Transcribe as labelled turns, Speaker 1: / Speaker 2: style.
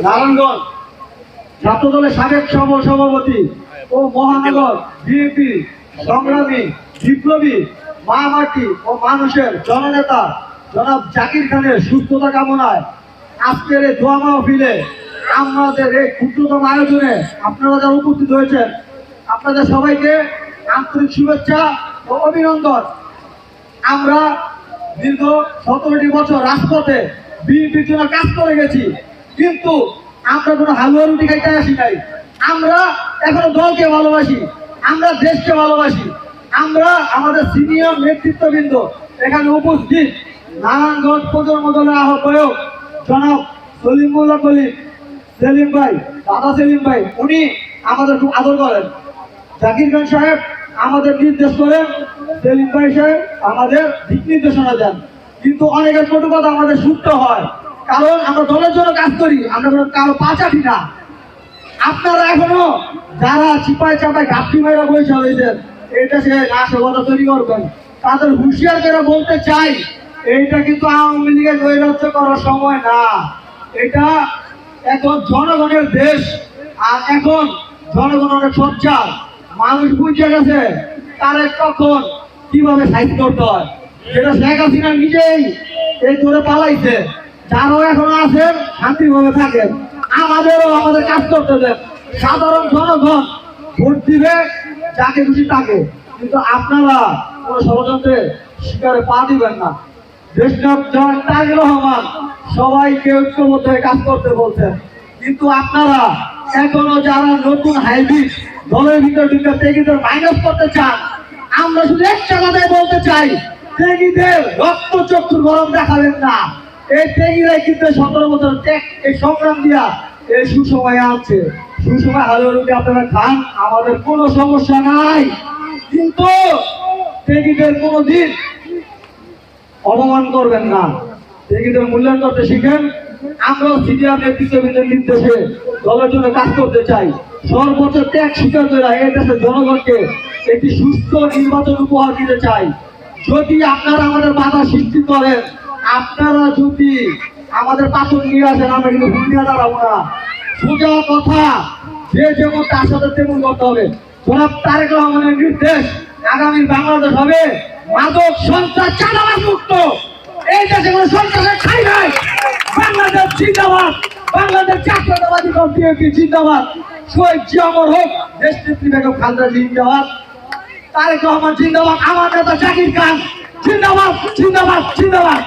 Speaker 1: নারায়ণগঞ্জ ছাত্র দলের সাবেক সভাপতি ও মহানগর বিএনপি সংগ্রামী বিপ্লবী মা মাটি ও মানুষের জননেতা জনাব জাকির খানের সুস্থতা কামনায় আজকের এই দোয়া মাহফিলে আমাদের এই ক্ষুদ্রতম আয়োজনে আপনারা যারা উপস্থিত হয়েছেন আপনাদের সবাইকে আন্তরিক শুভেচ্ছা ও অভিনন্দন। আমরা দীর্ঘ 17টি বছর রাজপথে বিএনপির জন্য কাজ করে গেছি, কিন্তু আমরা কোনো হালুয়া রুটি খাইতে আসি নাই। আমরা এখনো দলকে ভালোবাসি, আমরা দেশকে ভালোবাসি। আমরা আমাদের সিনিয়র নেতৃত্ববৃন্দ এখানে উপস্থিত নারায়ণগঞ্জ প্রজন্ম দলের আহ্বায়ক জনাব সলিমুল্লাহ কলিম সেলিম ভাই, দাদা সেলিম ভাই, উনি আমাদের খুব আদর করেন। জাকির খান সাহেব আমাদের নির্দেশ করেন, সেলিম ভাই সাহেব আমাদের দিক নির্দেশনা দেন। কিন্তু অনেকের ছোট কথা আমাদের শুনতে হয়, কারণ আমরা দলের জন্য কাজ করি, আমরা কোনো কারো পাচাটি না। আপনারা এখনো যারা চিপায় চাপায় ঘাপটি মেরা বসে হয়েছেন এটা সে নাশকতা তৈরি করবেন, তাদের হুঁশিয়ার করে বলতে চাই এইটা কিন্তু আওয়ামী লীগের নৈরাজ্য করার সময় না। এটা এখন জনগণের দেশ, আর এখন জনগণের সজ্জার মানুষ বুঝে গেছে তার কখন কিভাবে সাইজ করতে হয়। যেটা শেখ হাসিনা নিজেই এই ধরে পালাইছে, যারাও এখন আছেন শান্তিভাবে থাকেন, আমাদেরও আমাদের কাজ করতে দেন। সাধারণ জনগণ ভোট দিবে যাকে খুশি তাকে, কিন্তু আপনারা কোনো ষড়যন্ত্রে শিকারে পা দিবেন না। দেশনাথ তারেক রহমান সবাইকে ঐক্যবদ্ধ হয়ে কাজ করতে বলছেন, কিন্তু আপনারা এখনো যারা নতুন হাইব্রিড দলের ভিতরে ত্যাগীদের মাইনাস করতে চান, আমরা শুধু একটা কথাই বলতে চাই, ত্যাগীদের রক্ত চক্ষুর গরম দেখাবেন না। এই ত্যাগীরাই কিন্তু 17 বছর এই সংগ্রাম দিয়া এই সুসময় আছে। সুসময় হালুয়া রুটি আপনারা খান, আমাদের কোনো সমস্যা নাই, কিন্তু ত্যাগীদের কোনোদিন অপমান করবেন না, ত্যাগীদের মূল্যায়ন করতে শিখেন। আমরাও সিনিয়র নেতৃত্ববৃন্দের নির্দেশে দলের জন্য কাজ করতে চাই। সর্বোচ্চ ত্যাগ স্বীকার করে এই দেশের জনগণকে একটি সুস্থ নির্বাচন উপহার দিতে চাই। যদি আপনারা আমাদের বাধা সৃষ্টি করেন, আপনারা যদি আমাদের পাথর নিয়ে আসেন, আমরা কিন্তু ভুল নিয়ে দাঁড়াবো না। সোজা কথা, যে যেমন তার সাথে তেমন করতে হবে। জনাব তারেক রহমানের নির্দেশ, আগামী বাংলাদেশ হবে মাদক সন্ত্রাস চাঁদাবাজ মুক্ত। এই দেশে কোনো সন্ত্রাসের ঠাঁই নাই। বাংলাদেশ জিন্দাবাদ, বাংলাদেশ জাতীয়তাবাদী দল বিএনপি জিন্দাবাদ, শহীদ জিয়া অমর হোক, দেশনেত্রী বেগম খালেদা জিন্দাবাদ, তারেক রহমান জিন্দাবাদ, আমার নেতা জাকির খান জিন্দাবাদ, জিন্দাবাদ, জিন্দাবাদ।